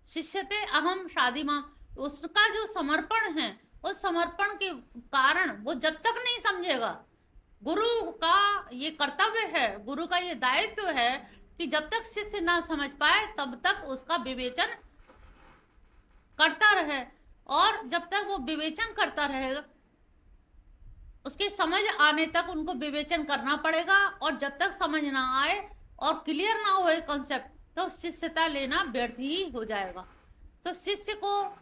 शिष्यते अहम शादी मां, उसका जो समर्पण है, उस समर्पण के कारण वो जब तक नहीं समझेगा, गुरु का ये कर्तव्य है, गुरु का ये दायित्व है कि जब तक शिष्य ना समझ पाए तब तक उसका विवेचन करता रहे, और जब तक वो विवेचन करता रहेगा, उसके समझ आने तक उनको विवेचन करना पड़ेगा, और जब तक समझ ना आए और क्लियर ना हो कॉन्सेप्ट, तो शिष्यता लेना व्यर्थ ही हो जाएगा। तो शिष्य को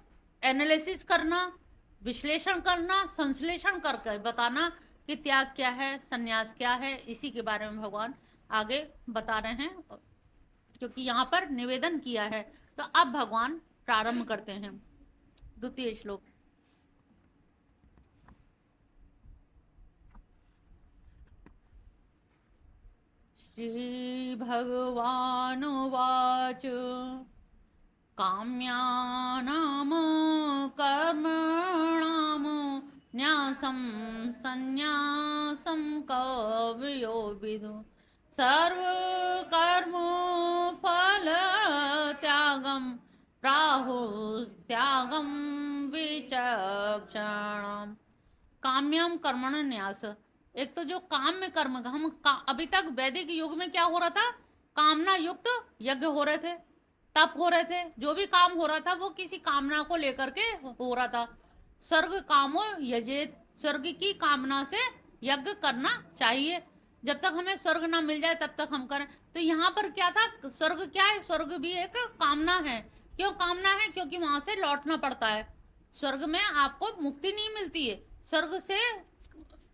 एनालिसिस करना, विश्लेषण करना, संश्लेषण करके बताना कि त्याग क्या है, संन्यास क्या है, इसी के बारे में भगवान आगे बता रहे हैं, क्योंकि यहाँ पर निवेदन किया है। तो अब भगवान प्रारंभ करते हैं द्वितीय श्लोक। श्री भगवानुवाच काम्यानां कर्मणां न्यासं संन्यासं कवयो विदु सर्वकर्मफलत्यागं प्राहुस्त्यागं विचक्षणाम्। काम्यम कर्मण न्यास, एक तो जो काम्य कर्म, अभी तक वैदिक युग में क्या हो रहा था, कामना युक्त यज्ञ हो रहे थे, तप हो रहे थे, जो भी काम हो रहा था वो किसी कामना को लेकर के हो रहा था। स्वर्ग कामो यजेत, स्वर्ग की कामना से यज्ञ करना चाहिए, जब तक हमें स्वर्ग ना मिल जाए तब तक हम करें। तो यहाँ पर क्या था, स्वर्ग क्या है, स्वर्ग भी एक कामना है। क्यों कामना है? क्योंकि वहां से लौटना पड़ता है, स्वर्ग में आपको मुक्ति नहीं मिलती है, स्वर्ग से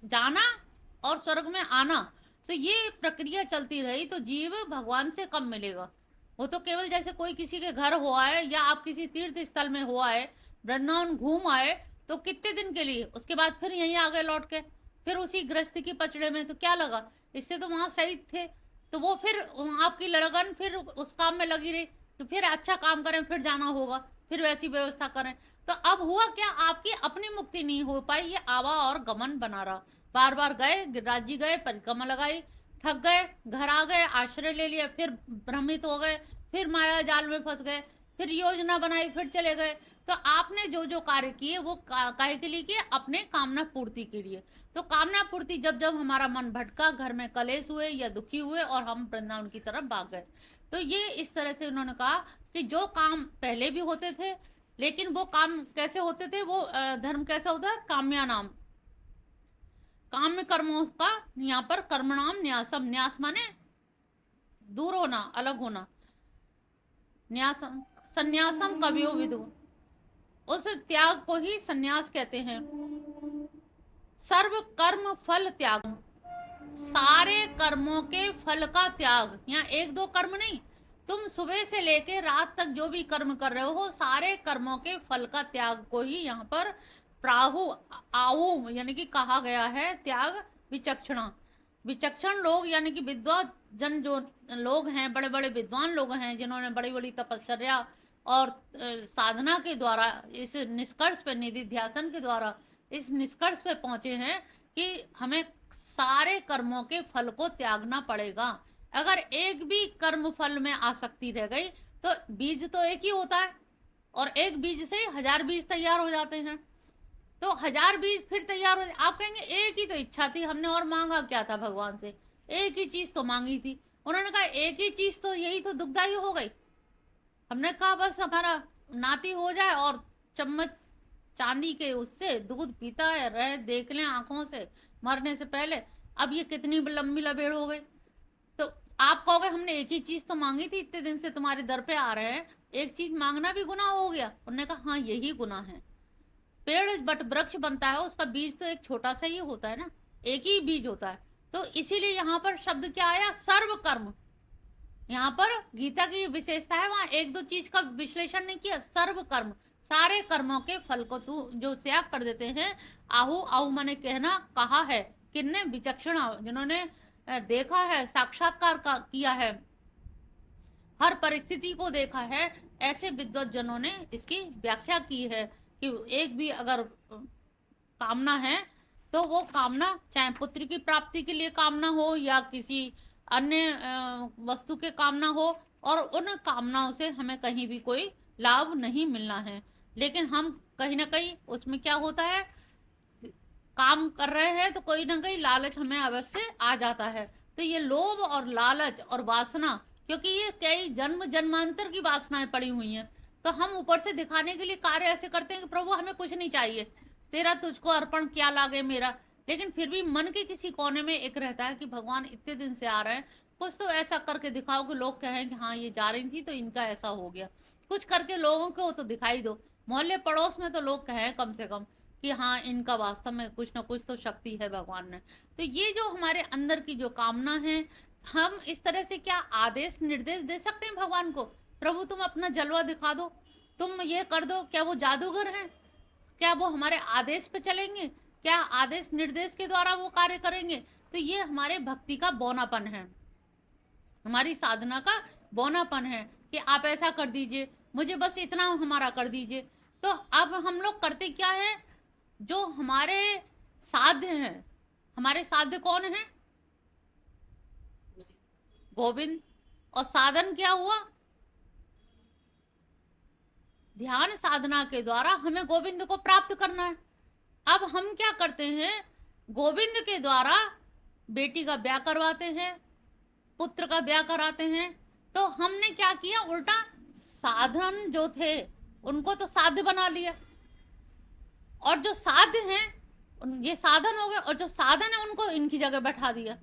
जाना और स्वर्ग में आना, तो ये प्रक्रिया चलती रही तो जीव भगवान से कब मिलेगा। वो तो केवल जैसे कोई किसी के घर हो आए, या आप किसी तीर्थ स्थल में हो आए, वृंदावन घूम आए, तो कितने दिन के लिए, उसके बाद फिर यहीं आ गए लौट के, फिर उसी गृहस्थ की पचड़े में, तो क्या लगा, इससे तो वहां सही थे। तो वो फिर आपकी लगन फिर उस काम में लगी रही, तो फिर अच्छा काम करें, फिर जाना होगा, फिर वैसी व्यवस्था करें। तो अब हुआ क्या, आपकी अपनी मुक्ति नहीं हो पाई, ये आवा और गमन बना रहा। बार बार गए, गिरिराज जी गए, परिक्रमा लगाई, थक गए, घर आ गए, आश्रय ले लिया, फिर भ्रमित हो गए, फिर माया जाल में फंस गए, फिर योजना बनाई, फिर चले गए। तो आपने जो जो कार्य किए वो काहे के लिए किए, अपने कामना पूर्ति के लिए। तो कामना पूर्ति, जब जब हमारा मन भटका, घर में कलेश हुए या दुखी हुए, और हम वृंदावन की तरफ भाग गए। तो ये इस तरह से उन्होंने कहा कि जो काम पहले भी होते थे, लेकिन वो काम कैसे होते थे, वो धर्म कैसा होता है, काम्या नाम, काम्य कर्मों का यहाँ पर कर्मणाम न्यासम, न्यास माने दूर होना, अलग होना, न्यासम संन्यासम कवियो विदु, उस त्याग को ही संन्यास कहते हैं। सर्व कर्म फल त्याग, सारे कर्मों के फल का त्याग, यहाँ एक दो कर्म नहीं, तुम सुबह से लेके रात तक जो भी कर्म कर रहे हो, सारे कर्मों के फल का त्याग को ही यहाँ पर प्राहु आहु यानी कि कहा गया है त्याग विचक्षणा। विचक्षण लोग यानी कि विद्वान जन जो लोग हैं, बड़े बड़े विद्वान लोग हैं, जिन्होंने बड़ी बड़ी तपश्चर्या और साधना के द्वारा इस निष्कर्ष पे, निधि ध्यासन के द्वारा इस निष्कर्ष पे पहुंचे हैं कि हमें सारे कर्मों के फल को त्यागना पड़ेगा। अगर एक भी कर्म फल में आसक्ति रह गई तो बीज तो एक ही होता है, और एक बीज से 1000 बीज तैयार हो जाते हैं। तो 1000 बीज फिर तैयार हो, आप कहेंगे एक ही तो इच्छा थी, हमने और मांगा क्या था भगवान से, एक ही चीज तो मांगी थी। उन्होंने कहा एक ही चीज तो, यही तो दुखदायी हो गई। हमने कहा बस हमारा नाती हो जाए और चम्मच चांदी के उससे दूध पीता है रहे, देख लें आंखों से मरने से पहले। अब ये कितनी लंबी लबेड़ हो गई। तो आप कहोगे हमने एक ही चीज तो मांगी थी, इतने दिन से तुम्हारे दर पे आ रहे हैं, एक चीज मांगना भी गुनाह हो गया। उन्होंने कहा हाँ यही गुनाह है। पेड़ बट वृक्ष बनता है, उसका बीज तो एक छोटा सा ही होता है ना, एक ही बीज होता है। तो इसीलिए यहाँ पर शब्द क्या आया, सर्व कर्म। यहाँ पर गीता की विशेषता है, वहां एक दो चीज का विश्लेषण नहीं किया, सर्व कर्म, सारे कर्मों के फल को तू जो त्याग कर देते हैं। आहु आहु माने कहना, कहा है किन्ने, विचक्षण, जिन्होंने देखा है, साक्षात्कार किया है, हर परिस्थिति को देखा है, ऐसे विद्वत जनों ने इसकी व्याख्या की है कि एक भी अगर कामना है तो वो कामना चाहे पुत्र की प्राप्ति के लिए कामना हो या किसी अन्य वस्तु के कामना हो, और उन कामनाओं से हमें कहीं भी कोई लाभ नहीं मिलना है। लेकिन हम कहीं ना कहीं उसमें क्या होता है, काम कर रहे हैं तो कोई ना कोई लालच हमें अवश्य आ जाता है। तो ये लोभ और लालच और वासना, क्योंकि ये कई जन्म जन्मांतर की वासनाएं पड़ी हुई हैं, तो हम ऊपर से दिखाने के लिए कार्य ऐसे करते हैं कि प्रभु हमें कुछ नहीं चाहिए, तेरा तुझको अर्पण क्या लागे मेरा। लेकिन फिर भी मन के किसी कोने में एक रहता है कि भगवान इतने दिन से आ रहे हैं, कुछ तो ऐसा करके दिखाओ कि लोग कहें कि हाँ ये जा रही थी तो इनका ऐसा हो गया। कुछ करके लोगों को तो दिखाई दो, मोहल्ले पड़ोस में तो लोग कहें कम से कम कि हाँ इनका वास्तव में कुछ ना कुछ तो शक्ति है भगवान में। तो ये जो हमारे अंदर की जो कामना है, हम इस तरह से क्या आदेश निर्देश दे सकते हैं भगवान को, प्रभु तुम अपना जलवा दिखा दो, तुम ये कर दो? क्या वो जादूगर हैं? क्या वो हमारे आदेश पे चलेंगे? क्या आदेश निर्देश के द्वारा वो कार्य करेंगे? तो ये हमारे भक्ति का बौनापन है, हमारी साधना का बौनापन है कि आप ऐसा कर दीजिए, मुझे बस इतना हमारा कर दीजिए। तो अब हम लोग करते क्या है, जो हमारे साध्य हैं, हमारे साध्य कौन है? गोविंद। और साधन क्या हुआ? ध्यान साधना के द्वारा हमें गोविंद को प्राप्त करना है। अब हम क्या करते हैं, गोविंद के द्वारा बेटी का ब्याह करवाते हैं, पुत्र का ब्याह कराते हैं। तो हमने क्या किया, उल्टा साधन जो थे उनको तो साध्य बना लिया, और जो साध्य हैं ये साधन हो गए, और जो साधन है उनको इनकी जगह बैठा दिया,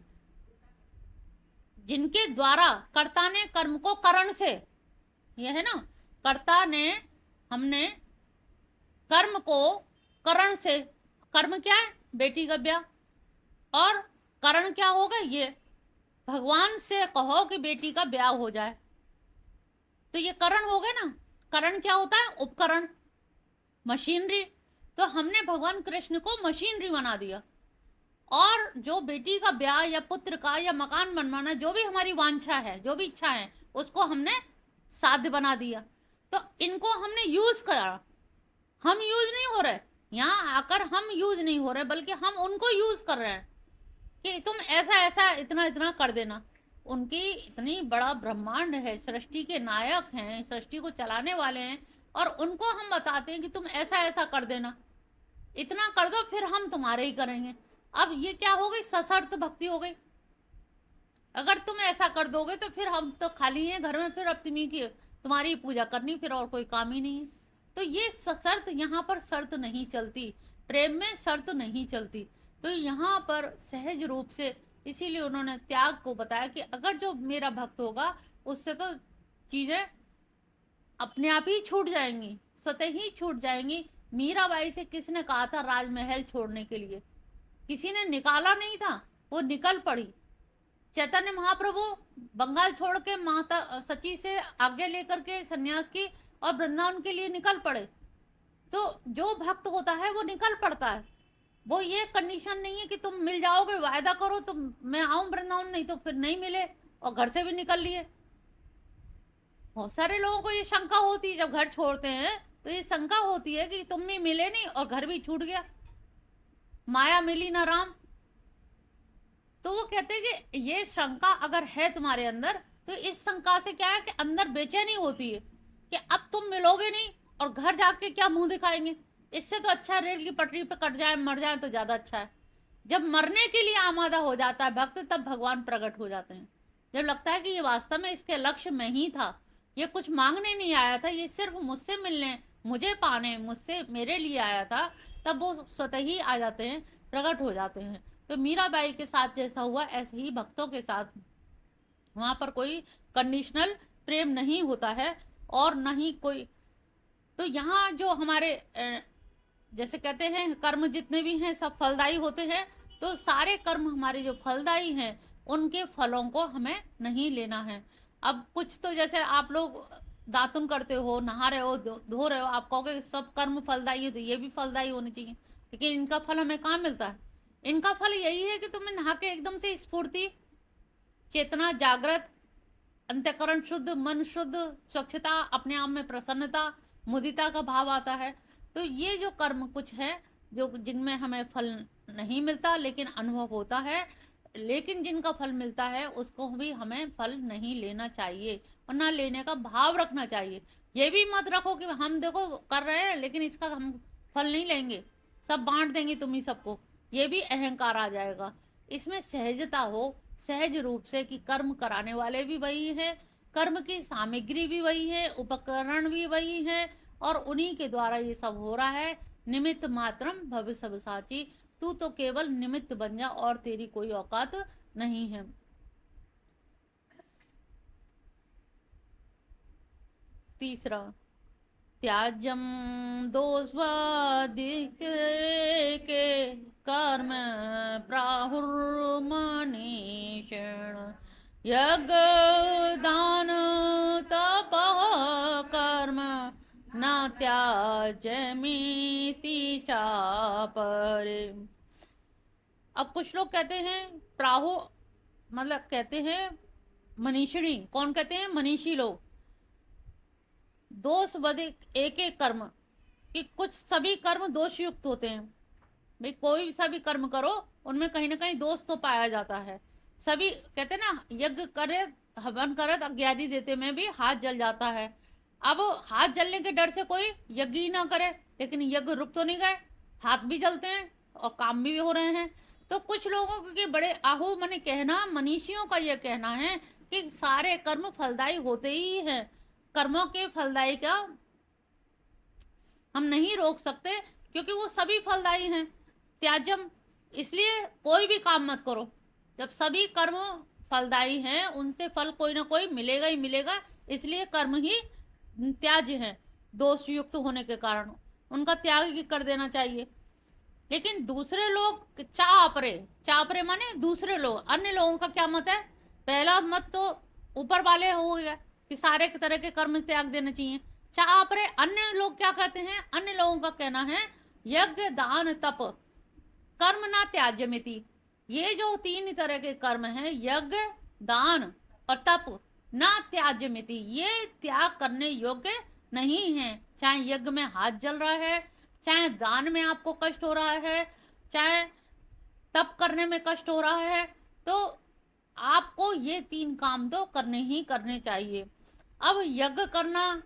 जिनके द्वारा कर्ता ने कर्म को करण से, ये है ना, कर्ता ने, हमने कर्म को करण से, कर्म क्या है, बेटी का ब्याह, और करण क्या होगा, ये भगवान से कहो कि बेटी का ब्याह हो जाए, तो ये करण हो गए ना। करण क्या होता है, उपकरण, मशीनरी। तो हमने भगवान कृष्ण को मशीनरी बना दिया, और जो बेटी का ब्याह या पुत्र का या मकान बनवाना, जो भी हमारी वांछा है, जो भी इच्छा है, उसको हमने साध्य बना दिया। तो इनको हमने यूज करा, हम यूज नहीं हो रहे, यहाँ आकर हम यूज नहीं हो रहे, बल्कि हम उनको यूज कर रहे हैं कि तुम ऐसा ऐसा इतना इतना कर देना। उनकी इतनी बड़ा ब्रह्मांड है, सृष्टि के नायक हैं, सृष्टि को चलाने वाले हैं, और उनको हम बताते हैं कि तुम ऐसा ऐसा कर देना, इतना कर दो फिर हम तुम्हारे ही करेंगे। अब ये क्या हो गई, सशर्त भक्ति हो गई। अगर तुम ऐसा कर दोगे तो फिर हम तो खाली हैं घर में, फिर अब तुम्ही की तुम्हारी पूजा करनी, फिर और कोई काम ही नहीं है। तो ये सशर्त, यहाँ पर शर्त नहीं चलती, प्रेम में शर्त नहीं चलती। तो यहाँ पर सहज रूप से, इसीलिए उन्होंने त्याग को बताया कि अगर जो मेरा भक्त होगा उससे तो चीजें अपने आप ही छूट जाएंगी, स्वतः ही छूट जाएंगी। मीराबाई से किसने कहा था राजमहल छोड़ने के लिए? किसी ने निकाला नहीं था, वो निकल पड़ी। चैतन्य महाप्रभु बंगाल छोड़ के माता सची से आज्ञा लेकर के सन्यास की और वृंदावन के लिए निकल पड़े। तो जो भक्त होता है वो निकल पड़ता है, वो ये कंडीशन नहीं है कि तुम मिल जाओगे, वायदा करो तो मैं आऊं वृंदावन, नहीं तो फिर नहीं मिले और घर से भी निकल लिए। बहुत सारे लोगों को ये शंका होती है जब घर छोड़ते हैं, तो ये शंका होती है कि तुम भी मिले नहीं और घर भी छूट गया, माया मिली ना राम। तो वो कहते हैं कि ये शंका अगर है तुम्हारे अंदर, तो इस शंका से क्या है कि अंदर बेचैनी होती है कि अब तुम मिलोगे नहीं और घर जाके क्या मुंह दिखाएंगे। इससे तो अच्छा रेल की पटरी पे कट जाए, मर जाए तो ज्यादा अच्छा है। जब मरने के लिए आमादा हो जाता है भक्त, तब भगवान प्रकट हो जाते हैं। जब लगता है कि ये वास्तव में इसके लक्ष्य में ही था, ये कुछ मांगने नहीं आया था, ये सिर्फ मुझसे मिलने, मुझे पाने, मुझसे मेरे लिए आया था, तब वो स्वतः ही आ जाते हैं, प्रकट हो जाते हैं। तो मीराबाई के साथ जैसा हुआ ऐसे ही भक्तों के साथ, वहां पर कोई कंडीशनल प्रेम नहीं होता है और नहीं कोई। तो यहाँ जो हमारे जैसे कहते हैं कर्म जितने भी हैं सब फलदायी होते हैं, तो सारे कर्म हमारे जो फलदायी हैं उनके फलों को हमें नहीं लेना है। अब कुछ तो जैसे आप लोग दातुन करते हो, नहा रहे हो, धो रहे हो, आप कहोगे सब कर्म फलदायी है तो ये भी फलदायी होने चाहिए, लेकिन इनका फल हमें कहाँ मिलता है? इनका फल यही है कि तुम्हें नहा के एकदम से स्फूर्ति, चेतना जागृत, अंतःकरण शुद्ध, मन शुद्ध, स्वच्छता, अपने आप में प्रसन्नता, मुदिता का भाव आता है। तो ये जो कर्म कुछ है जो जिनमें हमें फल नहीं मिलता लेकिन अनुभव होता है, लेकिन जिनका फल मिलता है उसको भी हमें फल नहीं लेना चाहिए और ना लेने का भाव रखना चाहिए। ये भी मत रखो कि हम देखो कर रहे हैं लेकिन इसका हम फल नहीं लेंगे, सब बांट देंगे तुम्ही सबको, ये भी अहंकार आ जाएगा। इसमें सहजता हो, सहज रूप से कि कर्म कराने वाले भी वही है, कर्म की सामग्री भी वही है, उपकरण भी वही है, और उन्हीं के द्वारा ये सब हो रहा है। निमित्त मात्रम भव सब साची, तू तो केवल निमित्त बन जा और तेरी कोई औकात नहीं है। तीसरा, त्याज्यम दोस्वादिक के कर्म प्राहुर्मनीषण, यज्ञ दान तपः कर्म न त्याज्यमिति चापरे। अब कुछ लोग कहते हैं प्राहु, मतलब कहते हैं मनीषिणी, कौन कहते हैं? मनीषी लोग। दोष बदे एक एक कर्म, कि कुछ सभी कर्म दोष युक्त होते हैं। भाई कोई सा भी कर्म करो उनमें कहीं ना कहीं दोष तो पाया जाता है। सभी कहते ना, यज्ञ करे हवन करे अज्ञानी देते में भी हाथ जल जाता है। अब हाथ जलने के डर से कोई यज्ञ ही ना करे, लेकिन यज्ञ रुक तो नहीं गए, हाथ भी जलते हैं और काम भी हो रहे हैं। तो कुछ लोगों के बड़े आहू मने कहना, मनीषियों का यह कहना है कि सारे कर्म फलदायी होते ही हैं, कर्मों के फलदायी का हम नहीं रोक सकते क्योंकि वो सभी फलदायी हैं। त्याजम, इसलिए कोई भी काम मत करो जब सभी कर्म फलदायी हैं, उनसे फल कोई ना कोई मिलेगा ही मिलेगा, इसलिए कर्म ही त्याज्य हैं दोष युक्त होने के कारण, उनका त्याग ही कर देना चाहिए। लेकिन दूसरे लोग चापरे, चापरे माने दूसरे लोग, अन्य लोगों का क्या मत है? पहला मत तो ऊपर वाले हो गया कि सारे तरह के कर्म त्याग देना चाहिए। चापरे अन्य लोग क्या कहते हैं? अन्य लोगों का कहना है यज्ञ दान तप कर्म ना त्याज्यमिति। ये जो तीन तरह के कर्म हैं, यज्ञ दान और तप, ना त्याज्यमिति, ये त्याग करने योग्य नहीं है। चाहे यज्ञ में हाथ जल रहा है, चाहे दान में आपको कष्ट हो रहा है, चाहे तप करने में कष्ट हो रहा है, तो आपको ये तीन काम तो करने ही करने चाहिए। अब यज्ञ करना,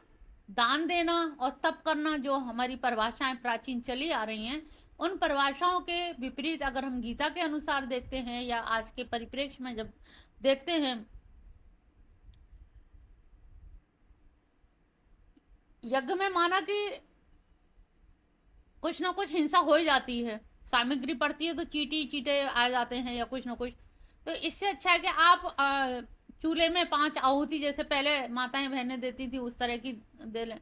दान देना और तप करना, जो हमारी परिभाषाएं प्राचीन चली आ रही हैं, उन परिभाषाओं के विपरीत अगर हम गीता के अनुसार देखते हैं या आज के परिप्रेक्ष्य में जब देखते हैं, यज्ञ में माना कि कुछ ना कुछ हिंसा हो ही जाती है, सामग्री पड़ती है तो चीटी चीटे आ जाते हैं या कुछ ना कुछ। तो इससे अच्छा है कि आप चूल्हे में 5 आहुति जैसे पहले माताएं बहनें देती थी उस तरह की दे लें।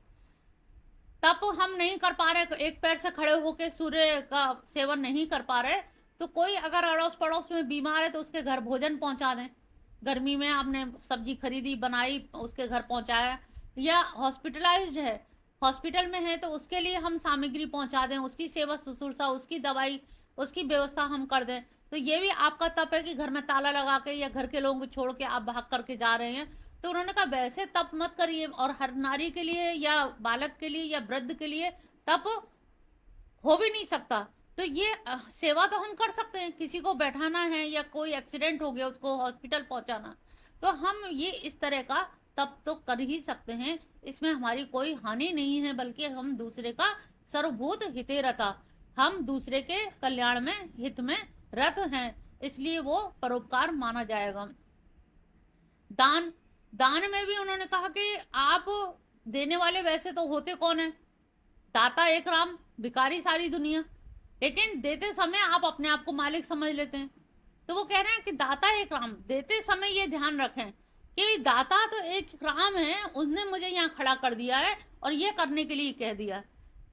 तप हम नहीं कर पा रहे, एक पैर से खड़े होकर सूर्य का सेवन नहीं कर पा रहे, तो कोई अगर अड़ोस पड़ोस में बीमार है तो उसके घर भोजन पहुंचा दें। गर्मी में आपने सब्जी खरीदी बनाई उसके घर पहुंचाया, या हॉस्पिटलाइज्ड है, हॉस्पिटल में है तो उसके लिए हम सामग्री पहुंचा दें, उसकी सेवा शुश्रूषा, उसकी दवाई, उसकी व्यवस्था हम कर दें। तो ये भी आपका तप है कि घर में ताला लगा के या घर के लोगों को छोड़ के आप भाग करके जा रहे हैं। तो उन्होंने कहा वैसे तप मत करिए, और हर नारी के लिए या बालक के लिए या वृद्ध के लिए तप हो भी नहीं सकता। तो ये सेवा तो हम कर सकते हैं, किसी को बैठाना है या कोई एक्सीडेंट हो गया उसको हॉस्पिटल पहुंचाना, तो हम ये इस तरह का तप तो कर ही सकते हैं, इसमें हमारी कोई हानि नहीं है, बल्कि हम दूसरे का सर्वभूत हिते रता, हम दूसरे के कल्याण में हित में रत हैं, इसलिए वो परोपकार माना जाएगा। दान, दान में भी उन्होंने कहा कि आप देने वाले वैसे तो होते कौन है? दाता एक राम, भिखारी सारी दुनिया, लेकिन देते समय आप अपने आप को मालिक समझ लेते हैं। तो वो कह रहे हैं कि दाता एक राम, देते समय ये ध्यान रखें कि दाता तो एक राम है, उसने मुझे यहाँ खड़ा कर दिया है और ये करने के लिए कह दिया,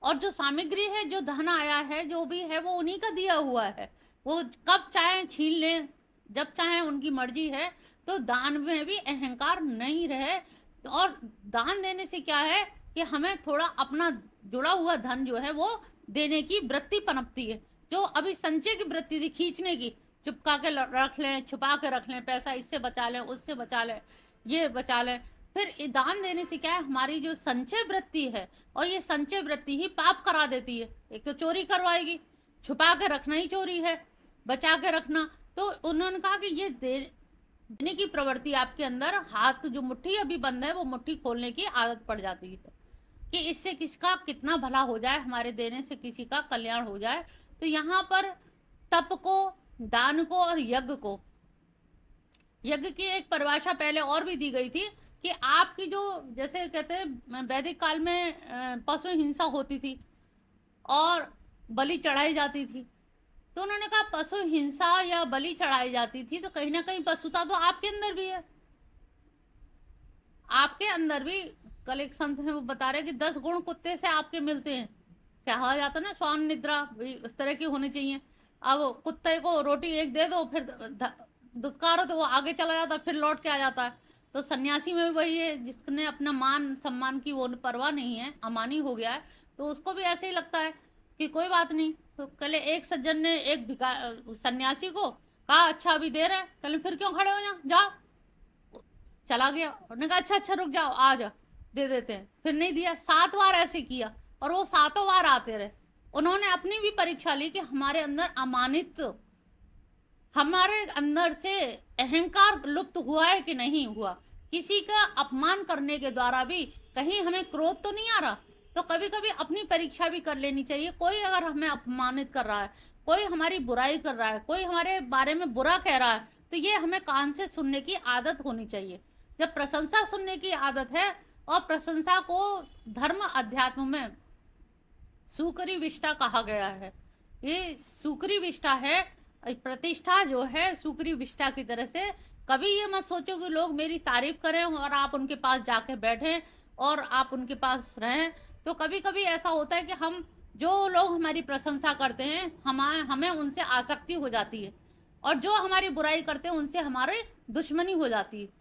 और जो सामग्री है, जो धन आया है, जो भी है, वो उन्हीं का दिया हुआ है, वो कब चाहे छीन लें, जब चाहे उनकी मर्जी है। तो दान में भी अहंकार नहीं रहे, और दान देने से क्या है कि हमें थोड़ा अपना जुड़ा हुआ धन जो है वो देने की वृत्ति पनपती है, जो अभी संचय की वृत्ति थी खींचने की, चुपका के रख लें, छुपा के रख लें पैसा, इससे बचा लें, उससे बचा लें, ये बचा लें। फिर दान देने से क्या है, हमारी जो संचय वृत्ति है, और ये संचय वृत्ति ही पाप करा देती है। एक तो चोरी करवाएगी, छुपा के रखना ही चोरी है, बचा के रखना, तो उन्होंने कहा कि ये देने की प्रवृत्ति आपके अंदर, हाथ जो मुट्ठी अभी बंद है वो मुट्ठी खोलने की आदत पड़ जाती है कि इससे किसका कितना भला हो जाए, हमारे देने से किसी का कल्याण हो जाए। तो यहाँ पर तप को, दान को और यज्ञ को, यज्ञ की एक परिभाषा पहले और भी दी गई थी कि आपकी जो, जैसे कहते हैं वैदिक काल में पशु हिंसा होती थी और बलि चढ़ाई जाती थी। तो उन्होंने कहा पशु हिंसा या बलि चढ़ाई जाती थी तो कहीं ना कहीं पशुता तो आपके अंदर भी है, आपके अंदर भी। कल एक संत है वो बता रहे कि 10 गुण कुत्ते से आपके मिलते हैं, कहा जाता ना स्वान निद्रा भी उस तरह की होनी चाहिए। अब कुत्ते को रोटी एक दे दो, फिर दुत्कारो तो वो आगे चला जाता, फिर लौट के आ जाता है। तो सन्यासी में भी वही है, जिसने अपना मान सम्मान की वो परवाह नहीं है, अमानी हो गया है, तो उसको भी ऐसे ही लगता है कि कोई बात नहीं। तो कल एक सज्जन ने एक सन्यासी को कहा अच्छा अभी देर है, कल फिर क्यों खड़े हो जाओ, चला गया। उन्होंने कहा अच्छा अच्छा रुक जाओ, आ जा दे देते हैं, फिर नहीं दिया। 7 बार ऐसे किया और वो 7 बार आते रहे। उन्होंने अपनी भी परीक्षा ली कि हमारे अंदर अमानित, हमारे अंदर से अहंकार लुप्त हुआ है कि नहीं हुआ। किसी का अपमान करने के द्वारा भी कहीं हमें क्रोध तो नहीं आ रहा। तो कभी कभी अपनी परीक्षा भी कर लेनी चाहिए। कोई अगर हमें अपमानित कर रहा है, कोई हमारी बुराई कर रहा है, कोई हमारे बारे में बुरा कह रहा है, तो ये हमें कान से सुनने की आदत होनी चाहिए। जब प्रशंसा सुनने की आदत है, और प्रशंसा को धर्म अध्यात्म में सुकरी विष्टा कहा गया है। ये सुकरी विष्टा है, प्रतिष्ठा जो है सुकरी विष्टा की तरह से। कभी ये मत सोचो कि लोग मेरी तारीफ करें और आप उनके पास जाके बैठें और आप उनके पास रहें। तो कभी कभी ऐसा होता है कि हम, जो लोग हमारी प्रशंसा करते हैं, हमें उनसे आसक्ति हो जाती है, और जो हमारी बुराई करते हैं उनसे हमारी दुश्मनी हो जाती है।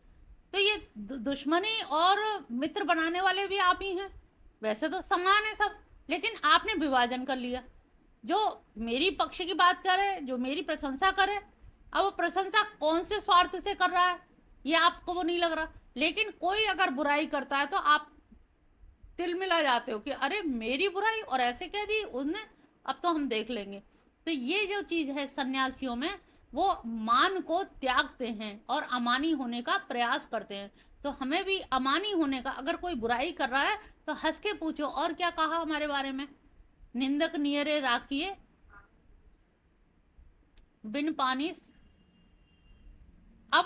तो ये दुश्मनी और मित्र बनाने वाले भी आप ही हैं। वैसे तो समान है सब, लेकिन आपने विभाजन कर लिया। जो मेरी पक्ष की बात करे, जो मेरी प्रशंसा करे, अब वो प्रशंसा कौन से स्वार्थ से कर रहा है ये आपको वो नहीं लग रहा। लेकिन कोई अगर बुराई करता है तो आप तिल मिला जाते हो कि अरे मेरी बुराई और ऐसे कह दी उसने, अब तो हम देख लेंगे। तो ये जो चीज है सन्यासियों में, वो मान को त्यागते हैं और अमानी होने का प्रयास करते हैं। तो हमें भी अमानी होने का, अगर कोई बुराई कर रहा है तो हंस के पूछो और क्या कहा हमारे बारे में, निंदक नियरे राखिए बिन पानीस। अब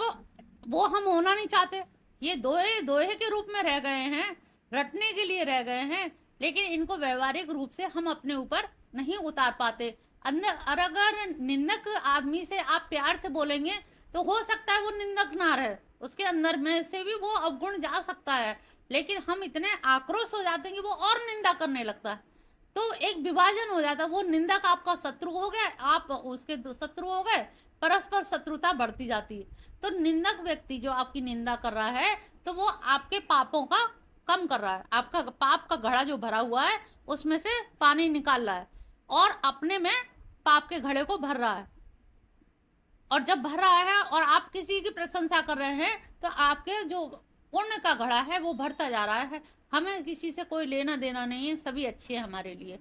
वो हम होना नहीं चाहते, ये दोहे दोहे के रूप में रह गए हैं, रटने के लिए रह गए हैं, लेकिन इनको व्यवहारिक रूप से हम अपने ऊपर नहीं उतार पाते। अंदर, और अगर निंदक आदमी से आप प्यार से बोलेंगे तो हो सकता है वो निंदक ना रहे, उसके अंदर में से भी वो अवगुण जा सकता है, लेकिन हम इतने आक्रोश हो जाते हैं कि वो और निंदा करने लगता है। तो एक विभाजन हो जाता है, वो निंदक आपका शत्रु हो गया, आप उसके शत्रु हो गए, परस्पर शत्रुता बढ़ती जाती है। तो निंदक व्यक्ति जो आपकी निंदा कर रहा है, तो वो आपके पापों का कम कर रहा है, आपका पाप का घड़ा जो भरा हुआ है उसमें से पानी निकाल रहा है और अपने में पाप के घड़े को भर रहा है। और जब भर रहा है और आप किसी की प्रशंसा कर रहे हैं, तो आपके जो पुण्य का घड़ा है वो भरता जा रहा है। हमें किसी से कोई लेना देना नहीं है, सभी अच्छे हैं हमारे लिए।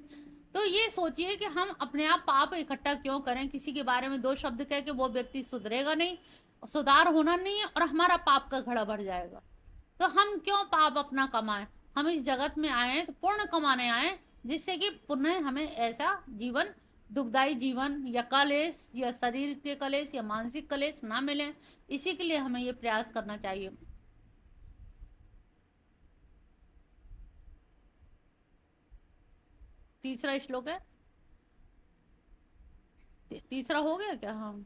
तो ये सोचिए कि हम अपने आप पाप इकट्ठा क्यों करें। किसी के बारे में 2 शब्द कह के वो व्यक्ति सुधरेगा नहीं, सुधार होना नहीं है, और हमारा पाप का घड़ा बढ़ जाएगा। तो हम क्यों पाप अपना कमाएं। हम इस जगत में आए हैं तो पुण्य कमाने आए, जिससे कि पुण्य हमें ऐसा जीवन, दुखदायी जीवन या कलेश, या शरीर के कलेश या मानसिक कलेश ना मिले। इसी के लिए हमें ये प्रयास करना चाहिए। तीसरा श्लोक है, तीसरा हो गया क्या? हाँ,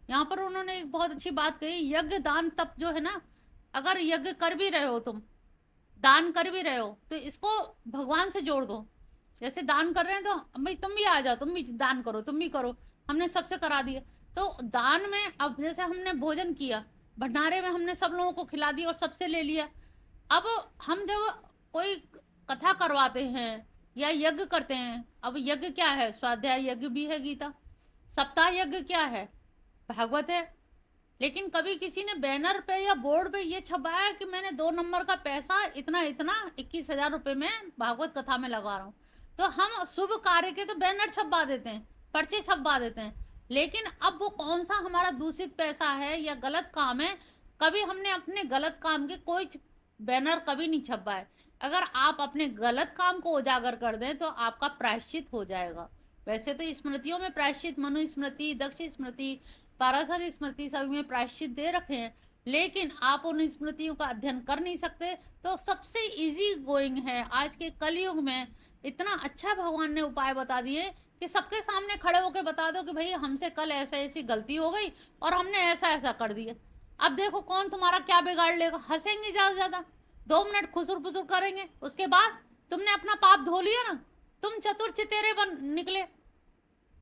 यहाँ पर उन्होंने एक बहुत अच्छी बात कही, यज्ञ दान तप जो है ना, अगर यज्ञ कर भी रहे हो, तुम दान कर भी रहे हो, तो इसको भगवान से जोड़ दो। जैसे दान कर रहे हैं तो भाई तुम भी आ जाओ, तुम भी दान करो, तुम भी करो, हमने सबसे करा दिया। तो दान में अब जैसे हमने भोजन किया, भंडारे में हमने सब लोगों को खिला दिया और सबसे ले लिया। अब हम जब कोई कथा करवाते हैं या यज्ञ करते हैं, अब यज्ञ क्या है? स्वाध्याय यज्ञ भी है, गीता। सप्ताह यज्ञ क्या है? भागवत है। लेकिन कभी किसी ने बैनर पे या बोर्ड पे ये छपाया कि मैंने 2 नंबर का पैसा इतना इतना 21,000 रुपये में भागवत कथा में लगा रहा हूँ। तो हम शुभ कार्य के तो बैनर छपवा देते हैं, पर्चे छपवा देते हैं, लेकिन अब वो कौन सा हमारा दूषित पैसा है या गलत काम है, कभी हमने अपने गलत काम के कोई बैनर कभी नहीं छपवाए। अगर आप अपने गलत काम को उजागर कर दें तो आपका प्रायश्चित हो जाएगा। वैसे तो स्मृतियों में प्रायश्चित, मनु स्मृति, दक्ष स्मृति, पाराशर स्मृति सभी में प्रायश्चित दे रखे हैं, लेकिन आप उन स्मृतियों का अध्ययन कर नहीं सकते। तो सबसे इजी गोइंग है आज के कलयुग में, इतना अच्छा भगवान ने उपाय बता दिए कि सबके सामने खड़े होकर बता दो कि भाई हमसे कल ऐसा ऐसी गलती हो गई और हमने ऐसा ऐसा कर दिया। अब देखो कौन तुम्हारा क्या बिगाड़ लेगा, हंसेंगे ज्यादा ज्यादा, 2 मिनट खुसुर फुसुर करेंगे, उसके बाद तुमने अपना पाप धो लिया ना, तुम चतुर चितेरे बन निकले।